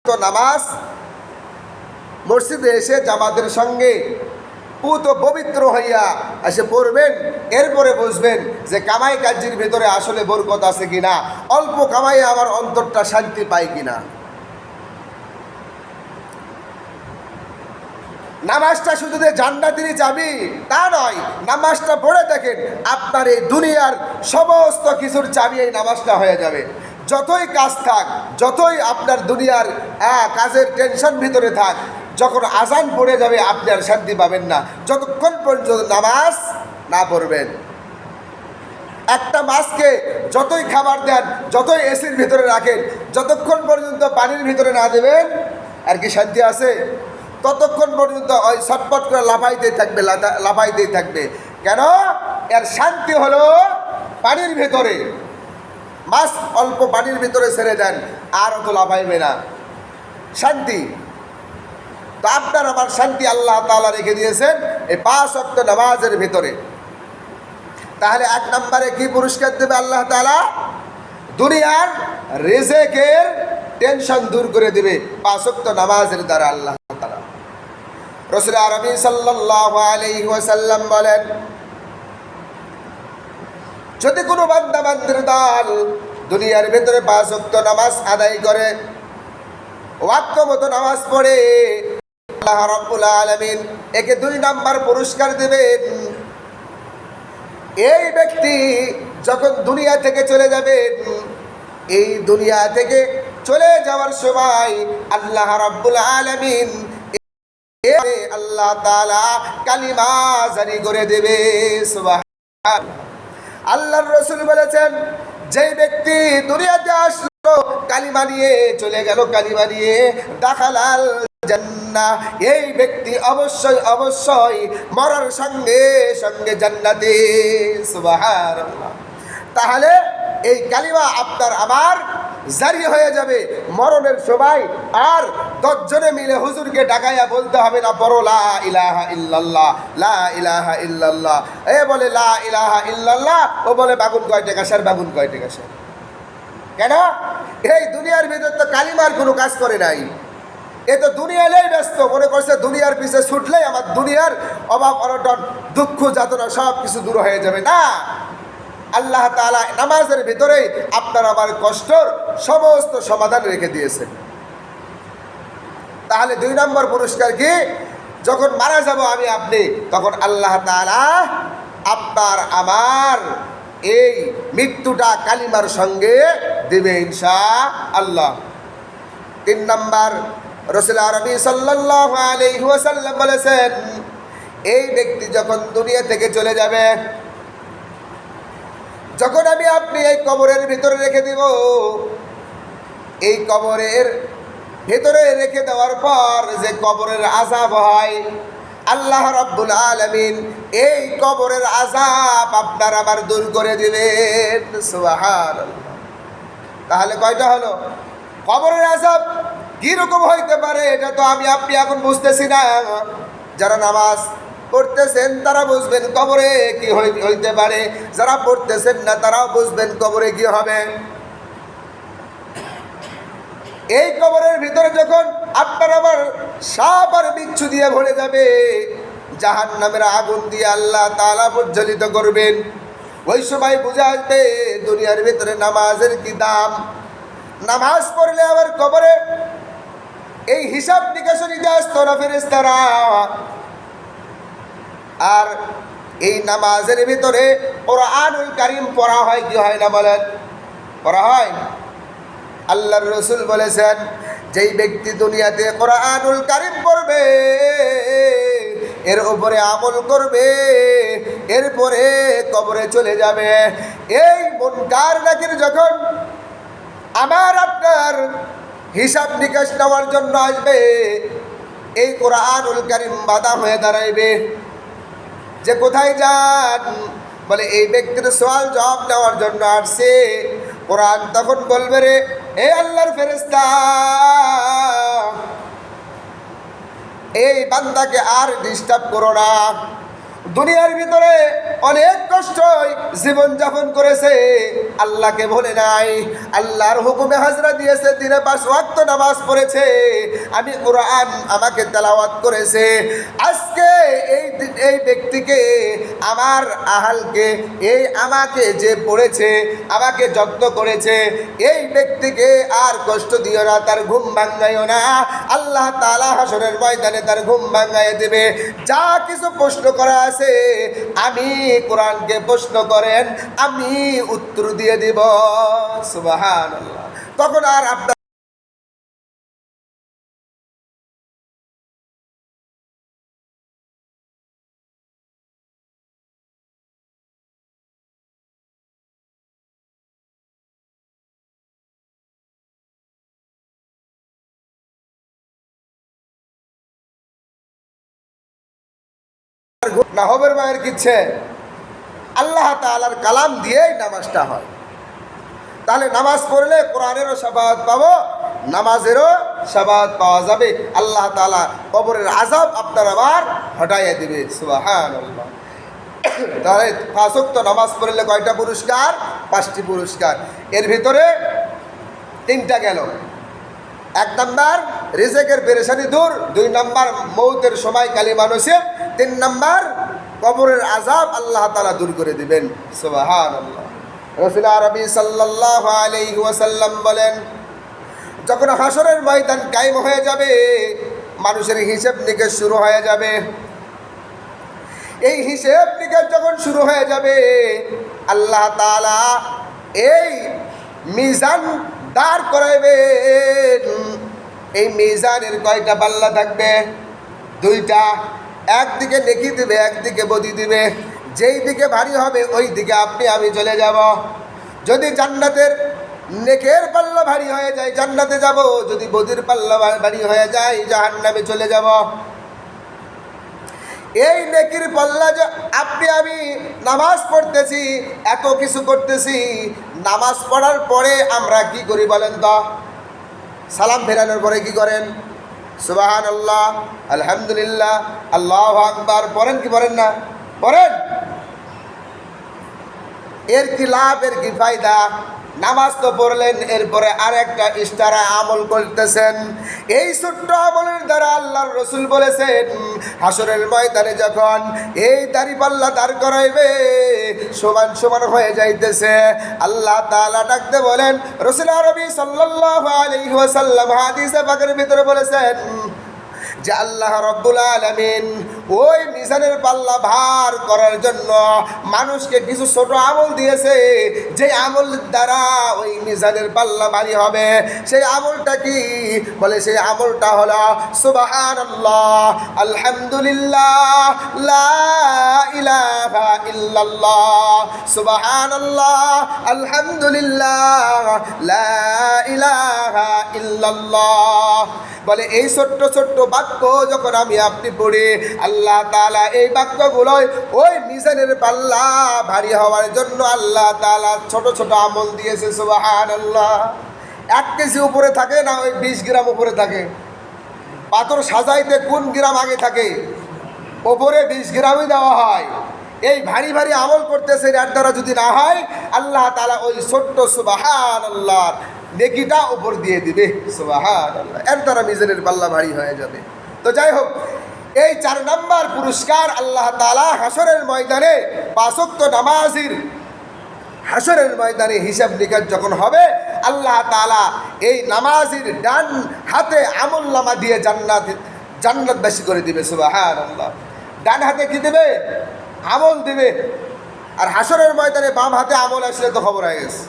তো নামাজ মসজিদে এসে জামাতের সঙ্গে পুত পবিত্র হইয়া এসে পড়বেন। এরপরে বুঝবেন যে কামাই কাজের ভিতরে আসলে বরকত আছে কিনা, অল্প কামাই আমার অন্তরটা শান্তি পায় কিনা। নামাজটা শুধু যে জান্নাতেরই চাবি তা নয়, নামাজটা পড়ে দেখেন আপনার এই দুনিয়ার সমস্ত কিছুর চাবি এই নামাজটা হয়ে যাবে। যতই কাজ থাক, যতই আপনার দুনিয়ার কাজের টেনশন ভিতরে থাক, যখন আজান পড়ে যাবে আপনি আর শান্তি পাবেন না যতক্ষণ পর্যন্ত নামাজ না পড়বেন। একটা মাছকে যতই খাবার দেন, যতই এসির ভিতরে রাখেন, যতক্ষণ পর্যন্ত পানির ভিতরে না দেবেন আর কি শান্তি আছে? ততক্ষণ পর্যন্ত ওই ছটপট করে লাফাইতেই থাকবে। কেন? এর শান্তি হলো পানির ভেতরে। মাছ অল্প পানির ভিতরে ছেড়ে দেন আর অত লাফাইবে না, শান্তি। তো আপনার আমার শান্তি আল্লাহ তাআলা রেখে দিয়েছেন এই 5 ওয়াক্ত নামাজের ভিতরে। তাহলে 1 নম্বরে কি পুরস্কার দেবে আল্লাহ তাআলা? দুনিয়ার রিজিকের টেনশন দূর করে দেবে 5 ওয়াক্ত নামাজের দ্বারা আল্লাহ তাআলা। রাসূল আরবি সাল্লাল্লাহু আলাইহি ওয়াসাল্লাম বলেন, যদি কোনো বান্দা বান্দির দল দুনিয়ার ভিতরে 5 ওয়াক্ত নামাজ আদায় করে, ওয়াক্ত মতো নামাজ পড়ে, আল্লাহ রাব্বুল আলামিন একে 2 নাম্বার পুরস্কার দেবেন। এই ব্যক্তি যখন দুনিয়া থেকে চলে যাবেন, এই দুনিয়া থেকে চলে যাওয়ার সময় আল্লাহ রাব্বুল আলামিন আল্লাহ তাআলা কালিমা জারি করে দেবে। সুবহানাল্লাহ। আল্লাহর রাসূল বলেছেন, যেই ব্যক্তি দুনিয়াতে আসলো কালিমা নিয়ে চলে গেল, কালিমা নিয়ে দাখালাল জান্নাহ, এই ব্যক্তি অবশ্যই অবশ্যই মরার সঙ্গে সঙ্গে জান্নাতে। সুবহানাল্লাহ। তাহলে এই কালিমা আপনার আমার জারি হয়ে যাবে মরণের সময়। আর 10 জনে মিলে হুজুরকে ডাকাইয়া বলতে হবে না, পড়ো লা ইলাহা ইল্লাল্লাহ, লা ইলাহা ইল্লাল্লাহ। এ বলে লা ইলাহা ইল্লাল্লাহ, ও বলে বাগুন কয় টাকা স্যার, বাগুন কয় টাকা স্যার। কেন? এই দুনিয়ার ভিতর তো কালিমার কোনো কাজ করে নাই। এ তো দুনিয়ালেই ব্যস্ত, মনে করছে দুনিয়ার পিছে ছুটলেই আমার দুনিয়ার অভাব অনটন দুঃখ যাতনা সব কিছু দূর হয়ে যাবে। না, আল্লাহ তাআলা নামাজের ভিতরে আপনার আমার কষ্টর সমস্ত সমাধান রেখে দিয়েছেন। তাহলে 2 নম্বর পুরস্কার কি? যখন মারা যাব আমি আপনি, তখন আল্লাহ তাআলা আপনার আমার এই মৃত্যুটা কালিমার সঙ্গে দেবে ইনশাআল্লাহ। 3 নম্বর, রাসূল আরবি সাল্লাল্লাহু আলাইহি ওয়াসাল্লাম বলেছেন, এই ব্যক্তি যখন দুনিয়া থেকে চলে যাবে, যখন আমি আপনি এই কবরের ভিতরে রেখে দিব, এই কবরের ভিতরে রেখে দেওয়ার পর যে কবরের আযাব হয়, আল্লাহ রাব্বুল আলামিন এই কবরের আযাব আপনার আবার দূর করে দিবেন। সুবহানাল্লাহ। তাহলে কয়টা হলো? কবরের আযাব কি রকম হইতে পারে এটা তো আমি আপনি এখন বুঝতেছি না। যারা নামাজ পড়তেছেন তারা বুঝবেন কবরে কি হইতে পারে, যারা পড়তেছেন না তারাও বুঝবেন কবরে কি হবে। এই কবরের ভিতরে যখন আপনার আমার সাপ আর বিচ্ছু দিয়ে ভরে যাবে, জাহান্নামের আগুন দিয়ে আল্লাহ তাআলা প্রজ্বলিত করবেন, ওই সময় বুঝা আসবে দুনিয়ার ভিতরে নামাজের কি দাম। নামাজ পড়লে আবার কবরে এই হিসাব নিকাশ নিতে আসতো না ফেরেশতারা। আর এই নামাজের ভিতরে কোরআনুল কারীম পড়া হয় কি হয় না বলেন? পড়া হয়। আল্লাহর রাসূল বলেছেন, যেই ব্যক্তি দুনিয়াতে কোরআনুল কারীম পড়বে, এর উপরে আমল করবে, এরপরে কবরে চলে যাবে, এই মুনকার নাকির যখন আমার আপনার হিসাব নিকাশ নেওয়ার জন্য আসবে, এই কোরআনুল কারীম বাধা হয়ে দাঁড়াইবে যে কোথায় যান? বলে এই ব্যক্তির সওয়াল জবাব নেওয়ার জন্য আসছে। কোরআন তখন বলবে, রে এ আল্লাহর ফেরেশতা, এই বান্দাকে আর ডিস্টার্ব করো না। দুনিয়ার ভিতরে অনেক কষ্টই জীবন যাপন করেছে, আল্লাহকে ভুলে নাই, আল্লাহর হুকুমে হাজরা দিয়েছে, দিনে 5 ওয়াক্ত নামাজ পড়েছে, আমি কোরআন আমাকে তেলাওয়াত করেছে। আজকে এই ব্যক্তিকে, আমার আহালকে, এই আমাকে যে পড়েছে, আমাকে যত্ন করেছে, এই ব্যক্তিকে আর কষ্ট দিও না, তার ঘুম ভাঙাইও না। আল্লাহ তাআলা হাসরের ময়দানে তার ঘুম ভাঙাইয়ে দেবে। যা কিছু প্রশ্ন করা আছে, আমি কোরআনকে প্রশ্ন করেন, আমি উত্তর দিয়ে দিব। সুবহানাল্লাহ। তখন আর আপনার না হবের মায়ের কিচ্ছে আল্লাহ তাআলার কালাম দিয়েই নামাজটা হয়। তাহলে নামাজ পড়লে কোরআনেরও শাফাআত পাবো, নামাজেরও শাফাআত পাওয়া যাবে। আল্লাহ তাআলা কবরের আযাব আপনার আবার হটাইয়া দিবে। সুবহানাল্লাহ। তাহলে 5 ওয়াক্ত নামাজ পড়লে কয়টা পুরস্কার? 5টি পুরস্কার। এর ভিতরে 3টা গেল। 1 নাম্বার রিজেকের পেরেশানি দূর, 2 নাম্বার মৌতের সময় কালিমা নসিব, 3 নাম্বার কবরের আযাব আল্লাহ তাআলা দূর করে দিবেন। সুবহানাল্লাহ। রাসূল আরবি সাল্লাল্লাহু আলাইহি ওয়াসাল্লাম বলেন, যখন হাসরের ময়দান কায়েম হয়ে যাবে, মানুষের হিসাব নিকেশ শুরু হয়ে যাবে। এই হিসাব নিকেশ যখন শুরু হয়ে যাবে, আল্লাহ তাআলা এই মিজান দাঁড় করাইবেন। এই মিজানের কয়টা পাল্লা থাকবে? 2টা। একদিকে নেকি দিবে, একদিকে বদি দিবে। যেই দিকে ভারী হবে ওই দিকে আপনি আমি চলে যাব। যদি জান্নাতের নেকের পাল্লা ভারী হয়ে যায় জান্নাতে যাব, যদি বদির পাল্লা ভারী হয়ে যায় জাহান্নামে চলে যাব। এই নেকির পাল্লা যে আপনি আমি নামাজ পড়তেছি, এত কিছু করতেছি, নামাজ পড়ার পরে আমরা কি করি বলেন তো? সালাম ফেরানোর পরে কি করেন? সুবহানাল্লাহ, আলহামদুলিল্লাহ, আল্লাহু আকবার পড়েন কি পড়েন না? পড়েন। এর কি লাভ, এর কি ফায়দা? নামাজ তো পড়লেন, এরপরে আরেকটা ইশারা আমল করতেছেন। এই ছোট্ট আমলের দ্বারা আল্লাহর রাসূল বলেছেন, হাসরের ময়দানে যখন এই দাড়িপাল্লা দাঁড় করাইবে, সমান সমান হয়ে যাইতেছে, আল্লাহ তাআলা ডাকতে বলেন, রাসূল আরবি সাল্লাল্লাহু আলাইহি ওয়াসাল্লাম হাদিসে পাকের ভিতরে বলেছেন যে আল্লাহ রাব্বুল আলামিন ওই মিজানের পাল্লা ভার করার জন্য মানুষকে কিছু ছোট আমল দিয়েছে, যে আমল দ্বারা ওই মিজানের পাল্লা ভারী হবে। সেই আমলটা কি? বলে সেই আমলটা হলো সুবহানাল্লাহ, আলহামদুলিল্লাহ, লা ইলাহা ইল্লাল্লাহ, সুবহানাল্লাহ, আলহামদুলিল্লাহ, লা ইলাহা ইল্লাল্লাহ। বলে এই ছোট্ট ছোট্ট বাক্য যখন আমি আপনি পড়ি, আল্লাহ তাআলা এই বাক্যগুলোই ওই মিজানের পাল্লা ভারী হওয়ার জন্য আল্লাহ তাআলা ছোট ছোট আমল দিয়েছে। সুবহানাল্লাহ। 1 কেজি উপরে থাকে না, ওই 20 গ্রাম উপরে থাকে। পাথর সাজাইতে কোন গ্রাম আগে থাকে? ওপরে 20 গ্রামই দেওয়া হয়। এই ভারী ভারী আমল করতেছে, এর দ্বারা যদি না হয় আল্লাহ তাআলা ওই ছোট্ট সুবহানাল্লাহ নেকিটা উপর দিয়ে দিবে। সুবহানাল্লাহ। এর দ্বারা মিজানের পাল্লা ভারী হয়ে যাবে। তো যাই হোক, এই 4 নাম্বার পুরস্কার আল্লাহ তাআলা হাসরের ময়দানে 5 ওয়াক্ত নামাজের হাসরের ময়দানে হিসাব নিকাশ যখন হবে, আল্লাহ তাআলা এই নামাজের ডান হাতে আমলনামা দিয়ে জান্নাতবাসী করে দিবে। সুবহানাল্লাহ। ডান হাতে কি দেবে? আমল দিবে। আর হাসরের ময়দানে বাম হাতে আমল আসলে তো খবর হয়ে গেছে।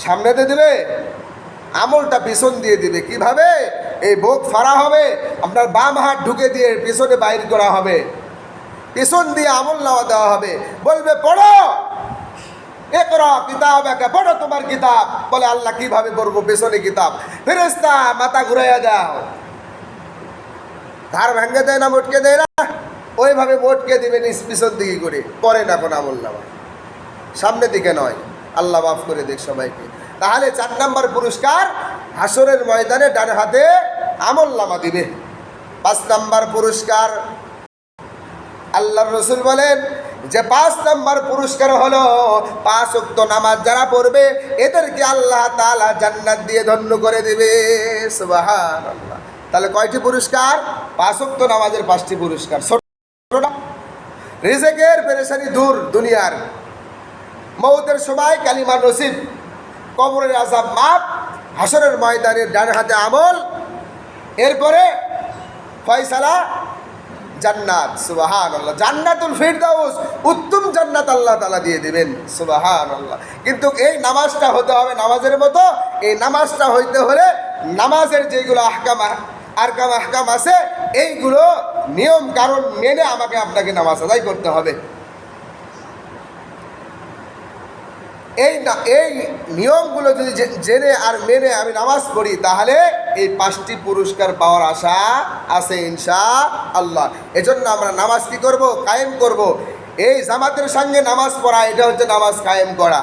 সামনেতে দিবে, আমলটা পিছন দিয়ে দিবে। কিভাবে? এই বুক ফাড়া হবে, আপনার বাম হাত ঢুকে দিয়ে পিছনে বাইর করা হবে, পিছন দিয়ে আমল নামা দেওয়া হবে। বলবে পড়ো, ইকরা কিতাবাকা, পড়ো তোমার কিতাব। বলে আল্লাহ কিভাবে পড়বো? পেছনে কিতাব। ফেরেশতা মাথা ঘুরাইয়া দাও। ধার ভেঙে দেয় না, মোটকে দেয় না? ওইভাবে মোটকে দিবেন পিছন দিকে করে। পড়েন এখন আমল নামা, সামনের দিকে নয়। আল্লাহ মাফ করে দেখ সবাইকে। তাহলে 4 নাম্বার পুরস্কার, হাসরের ময়দানে ডান হাতে আমল নামা দিবে। 5 নাম্বার পুরস্কার, আল্লাহর রাসূল বলেন যে 5 নম্বর পুরস্কার হলো 5 ওয়াক্ত নামাজ যারা পড়বে এদেরকে আল্লাহ তাআলা জান্নাত দিয়ে ধন্য করে দেবে। সুবহানাল্লাহ। তাহলে কয়টি পুরস্কার? 5 ওয়াক্ত নামাজের 5টি পুরস্কার। ছোটটা রিজিকের পেরেশানি দূর, দুনিয়ার মৌতের সময় কালিমা নসিব, কবরের আযাব মাফ, হাসরের ময়দানে ডান হাতে আমল, এরপরে ফয়সালা জান্নাত। সুবহানাল্লাহ। জান্নাতুল ফিরদাউস, উত্তম জান্নাত আল্লাহ তাআলা দিয়ে দিবেন। সুবহানাল্লাহ। কিন্তু এই নামাজটা হতে হবে নামাজের মতো। এই নামাজটা হইতে হলে নামাজের যেগুলো আহকাম আছে এইগুলো নিয়ম কারণ মেনে আমাকে আপনাকে নামাজ আদায় করতে হবে। এই নিয়মগুলো যদি জেনে আর মেনে আমি নামাজ পড়ি তাহলে এই 5টি পুরস্কার পাওয়ার আশা আছে ইনশাআল্লাহ। এজন্য আমরা নামাজ কি করব? কায়েম করব। এই জামাতের সঙ্গে নামাজ পড়া, এটা হচ্ছে নামাজ কায়েম করা।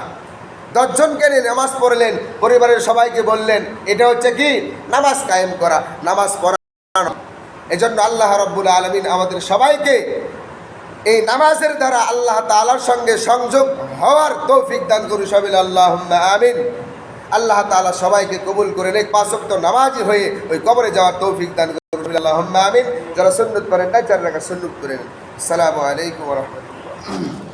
10 জনকে নিয়ে নামাজ পড়লেন, পরিবারের সবাইকে বললেন, এটা হচ্ছে কি? নামাজ কায়েম করা, নামাজ পড়ানো। এজন্য আল্লাহ রাব্বুল আলামিন আমাদের সবাইকে এই নামাজের দ্বারা আল্লাহ তাআলার সঙ্গে সংযোগ হওয়ার তৌফিক দান করুন সবাই আল্লাহুম্মা আমিন। আল্লাহ তাআলা সবাইকে কবুল করে নেক, 5 ওয়াক্ত নামাজি হয়ে ওই কবরে যাওয়ার তৌফিক দান করুন আল্লাহুম্মা আমিন। যারা সুন্নাত পড়েন না 4 রাকাত সুন্নাত পড়েন। আসসালামু আলাইকুম ওয়া রাহমাতুল্লাহ।